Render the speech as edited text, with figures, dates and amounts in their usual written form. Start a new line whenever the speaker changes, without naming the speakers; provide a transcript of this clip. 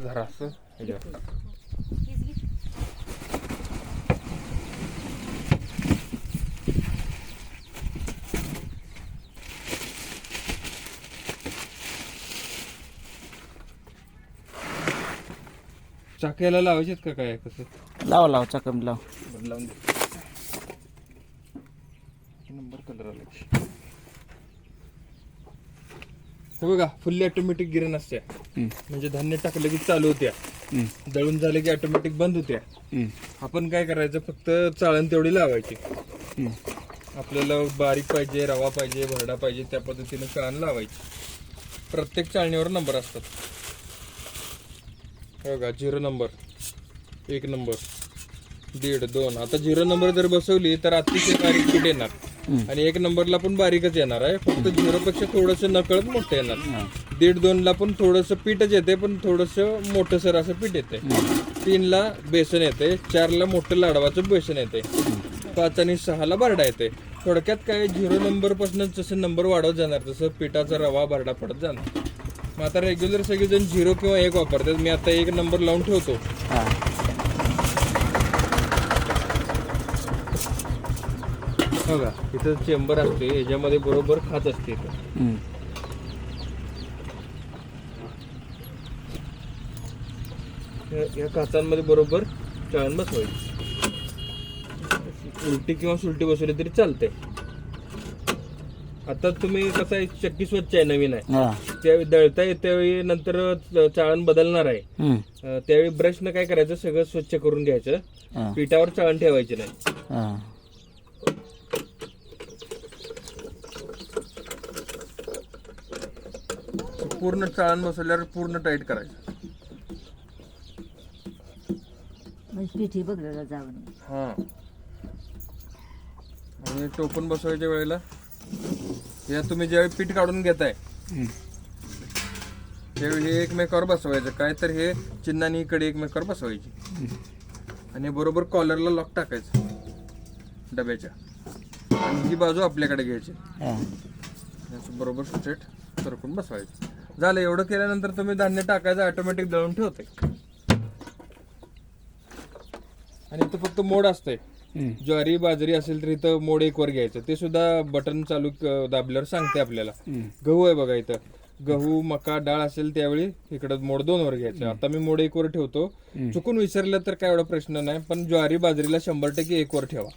जरा असं ह्याच्यावर. चाक्याला लावायचेत का काय कसं?
लावा चाकम लाव.
लावून दे. नंबर कलर आला. हो बघा, फुल्ली ऑटोमॅटिक गिरण असते. म्हणजे धान्य टाकलं की चालू होत्या, दळून झाले की ऑटोमॅटिक बंद होत्या. आपण काय करायचं, फक्त चाळण तेवढी लावायची. आपल्याला बारीक पाहिजे, रवा पाहिजे, भरडा पाहिजे, त्या पद्धतीने चाळण लावायची. प्रत्येक चाळणीवर नंबर असतात. बघा, 0 नंबर, 1 नंबर, 1.5, 2. आता 0 नंबर जर बसवली तर अतिशय बारीक पीठ येणार आणि 1 नंबरला पण बारीकच येणार आहे. फक्त 0 पेक्षा थोडस नकळत मोठं येणार. 1.5, 2 ला पण थोडस पीठच येते, पण थोडस मोठं सर असं पीठ येते. 3 ला बेसन येते, 4 ला मोठं लाडवाचं बेसन येते, 5 आणि 6 ला भरडा येते. थोडक्यात काय, 0 नंबर पासून जसं नंबर वाढवत जाणार तसं पिठाचा रवा भरडा पडत जाणार. मग आता रेग्युलर सगळेजण 0 किंवा 1 वापरतात. मी आता 1 नंबर लावून ठेवतो. बघा, इथं चेंबर असते, याच्यामध्ये बरोबर खाच असते. या काचांमध्ये बरोबर चाळण बसवायची. उलटी किंवा सुलटी बसवली तरी चालते. आता तुम्ही कसं आहे, चक्की स्वच्छ आहे, नवीन आहे, त्यावेळी दळताय त्यावेळी नंतर चाळण बदलणार आहे, त्यावेळी ब्रशनं काय करायचं, सगळं स्वच्छ करून घ्यायचं. पिठावर चाळण ठेवायची नाही. पूर्ण चाळण बसवल्यावर पूर्ण टाईट करायचं.
पिठी बघायला जावं.
हा, आणि टोपण बसवायच्या वेळेला या तुम्ही ज्यावेळी पीठ काढून घेताय त्यावेळी हे एकमेकावर बसवायचं. काय तर हे चिन्हानी इकडे एकमेकावर बसवायची आणि बरोबर कॉलरला लॉक टाकायचं डब्याच्या, आणि ही बाजू आपल्याकडे घ्यायची. बरोबर स्ट्रेट सरकून बसवायचं. झालं. एवढं केल्यानंतर तुम्ही धान्य टाकायचं, ऑटोमॅटिक दळून ठेवते. आणि इथं फक्त मोड असतंय. ज्वारी बाजरी असेल तर इथं मोड 1 वर घ्यायचं, ते सुद्धा बटन चालू दाबल्यावर सांगते आपल्याला. गहू आहे बघा, इथं गहू मका डाळ असेल त्यावेळी इकडं मोड 2 वर घ्यायचं. आता मी मोड 1 वर ठेवतो. चुकून विसरलं तर काय एवढा प्रश्न नाही, पण ज्वारी बाजरीला 100% 1 वर ठेवा.